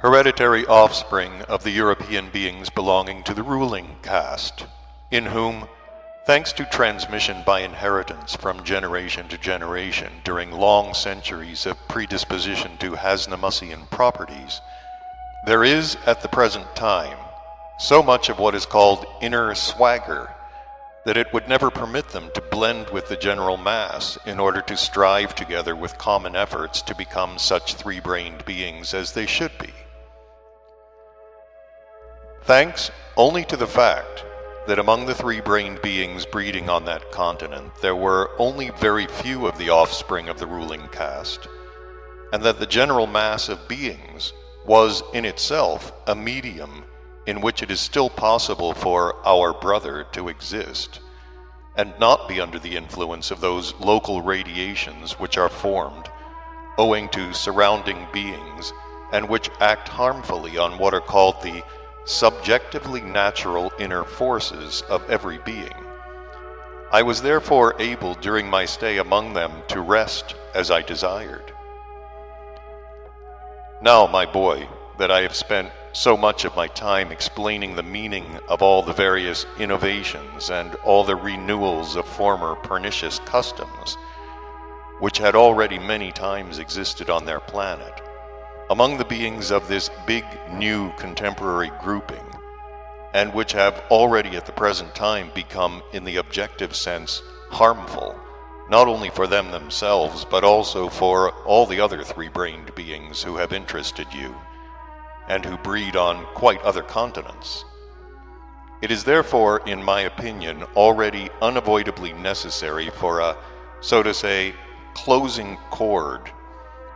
hereditary offspring of the European beings belonging to the ruling caste, in whom, thanks to transmission by inheritance from generation to generation during long centuries of predisposition to Hasnamussian properties, there is at the present time so much of what is called inner swagger that it would never permit them to blend with the general mass in order to strive together with common efforts to become such three-brained beings as they should be. Thanks only to the fact that among the three-brained beings breeding on that continent there were only very few of the offspring of the ruling caste, and that the general mass of beings was in itself a medium in which it is still possible for our brother to exist, and not be under the influence of those local radiations which are formed, owing to surrounding beings, and which act harmfully on what are called the subjectively natural inner forces of every being. I was therefore able during my stay among them to rest as I desired. Now, my boy, that I have spent so much of my time explaining the meaning of all the various innovations and all the renewals of former pernicious customs, which had already many times existed on their planet, among the beings of this big new contemporary grouping, and which have already at the present time become, in the objective sense, harmful, not only for them themselves, but also for all the other three-brained beings who have interested you, and who breed on quite other continents. It is therefore, in my opinion, already unavoidably necessary for a, so to say, closing chord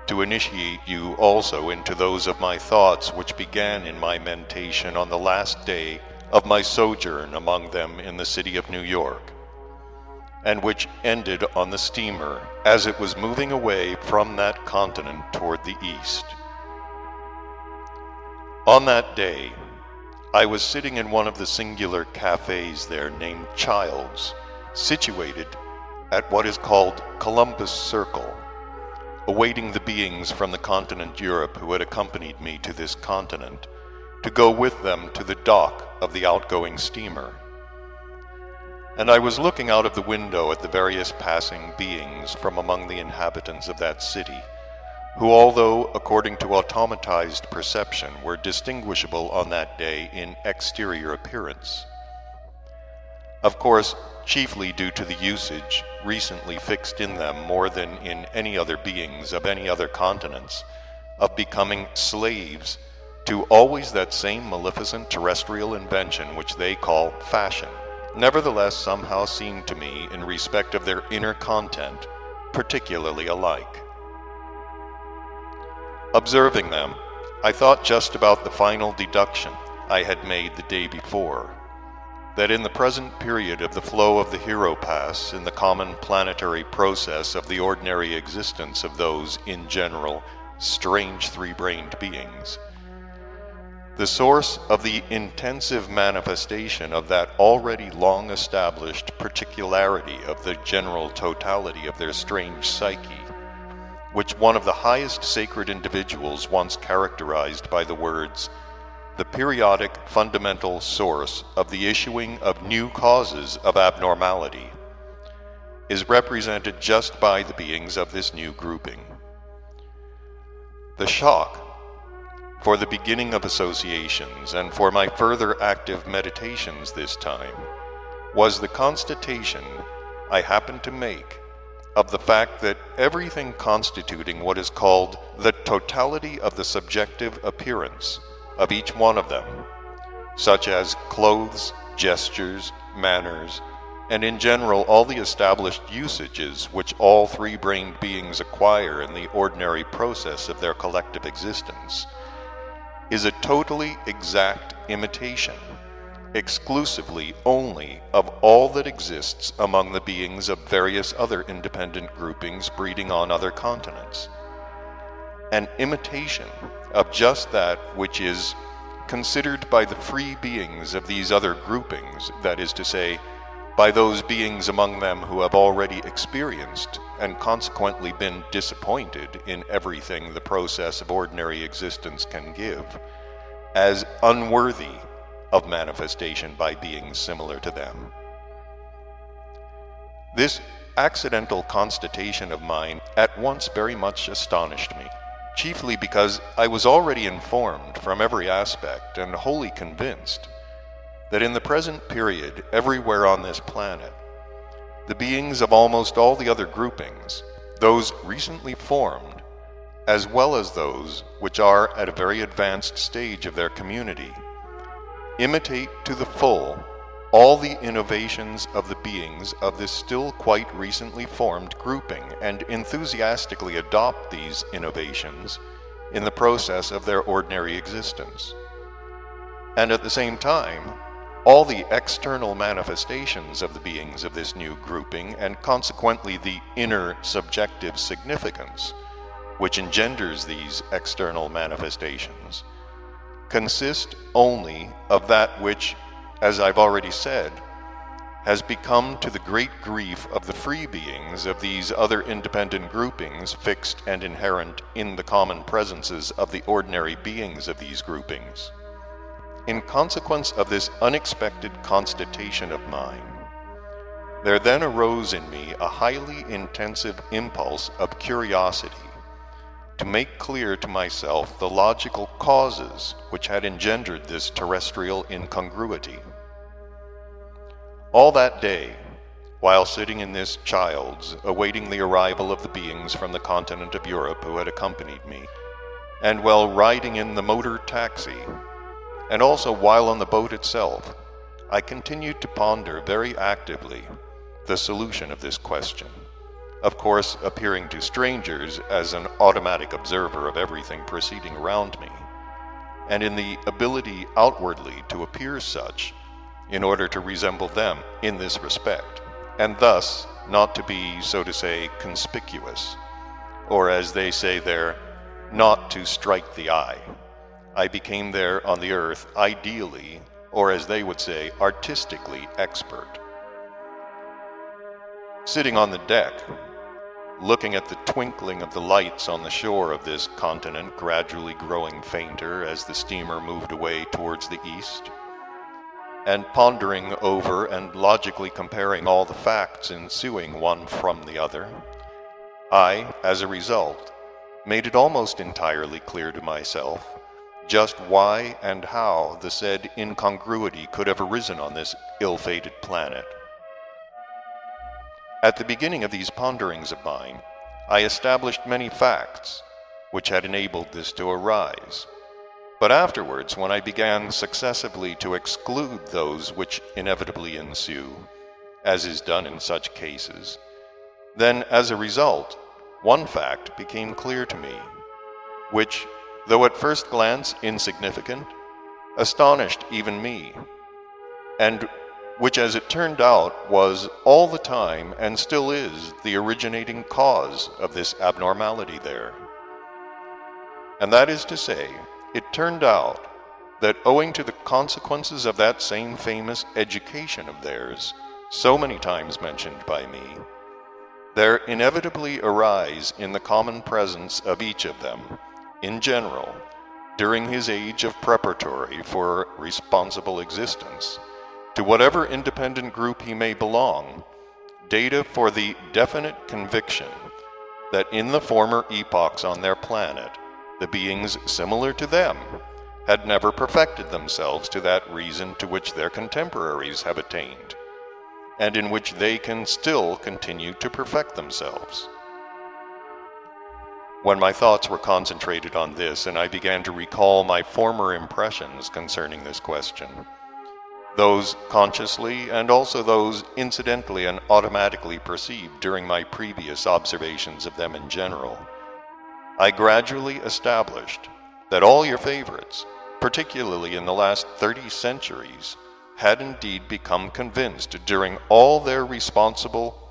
to initiate you also into those of my thoughts which began in my mentation on the last day of my sojourn among them in the city of New York, and which ended on the steamer as it was moving away from that continent toward the east. On that day, I was sitting in one of the singular cafes there named Child's, situated at what is called Columbus Circle, awaiting the beings from the continent Europe who had accompanied me to this continent, to go with them to the dock of the outgoing steamer. And I was looking out of the window at the various passing beings from among the inhabitants of that city, who, although according to automatized perception, were distinguishable on that day in exterior appearance. Of course, chiefly due to the usage, recently fixed in them more than in any other beings of any other continents, of becoming slaves to always that same maleficent terrestrial invention which they call fashion, nevertheless somehow seemed to me, in respect of their inner content, particularly alike. Observing them, I thought just about the final deduction I had made the day before, that in the present period of the flow of the hero pass in the common planetary process of the ordinary existence of those, in general, strange three-brained beings, the source of the intensive manifestation of that already long established particularity of the general totality of their strange psyche, which one of the highest sacred individuals once characterized by the words, "the periodic fundamental source of the issuing of new causes of abnormality," is represented just by the beings of this new grouping. The shock for the beginning of associations and for my further active meditations this time was the constatation I happened to make of the fact that everything constituting what is called the totality of the subjective appearance of each one of them, such as clothes, gestures, manners, and in general all the established usages which all three-brained beings acquire in the ordinary process of their collective existence, is a totally exact imitation, exclusively only of all that exists among the beings of various other independent groupings breeding on other continents. An imitation of just that which is considered by the free beings of these other groupings, that is to say, by those beings among them who have already experienced and consequently been disappointed in everything the process of ordinary existence can give, as unworthy of manifestation by beings similar to them. This accidental constatation of mine at once very much astonished me, chiefly because I was already informed from every aspect and wholly convinced that in the present period everywhere on this planet, the beings of almost all the other groupings, those recently formed, as well as those which are at a very advanced stage of their community, imitate to the full all the innovations of the beings of this still quite recently formed grouping, and enthusiastically adopt these innovations in the process of their ordinary existence. And at the same time, all the external manifestations of the beings of this new grouping, and consequently the inner subjective significance which engenders these external manifestations, consist only of that which, as I've already said, has become to the great grief of the free beings of these other independent groupings fixed and inherent in the common presences of the ordinary beings of these groupings. In consequence of this unexpected constatation of mine, there then arose in me a highly intensive impulse of curiosity to make clear to myself the logical causes which had engendered this terrestrial incongruity. All that day, while sitting in this child's, awaiting the arrival of the beings from the continent of Europe who had accompanied me, and while riding in the motor taxi, and also while on the boat itself, I continued to ponder very actively the solution of this question, of course appearing to strangers as an automatic observer of everything proceeding around me, and in the ability outwardly to appear such in order to resemble them in this respect, and thus not to be, so to say, conspicuous, or as they say there, not to strike the eye. I became there on the earth ideally, or as they would say, artistically expert. Sitting on the deck, looking at the twinkling of the lights on the shore of this continent gradually growing fainter as the steamer moved away towards the east, and pondering over and logically comparing all the facts ensuing one from the other, I, as a result, made it almost entirely clear to myself just why and how the said incongruity could have arisen on this ill-fated planet. At the beginning of these ponderings of mine, I established many facts which had enabled this to arise. But afterwards, when I began successively to exclude those which inevitably ensue, as is done in such cases, then as a result, one fact became clear to me, which, though at first glance insignificant, astonished even me, and which, as it turned out, was all the time and still is the originating cause of this abnormality there. And that is to say, it turned out that owing to the consequences of that same famous education of theirs, so many times mentioned by me, there inevitably arise in the common presence of each of them, in general, during his age of preparatory for responsible existence, to whatever independent group he may belong, data for the definite conviction that in the former epochs on their planet, the beings similar to them had never perfected themselves to that reason to which their contemporaries have attained, and in which they can still continue to perfect themselves. When my thoughts were concentrated on this, and I began to recall my former impressions concerning this question, those consciously and also those incidentally and automatically perceived during my previous observations of them in general, I gradually established that all your favorites, particularly in the last 30 centuries, had indeed become convinced during all their responsible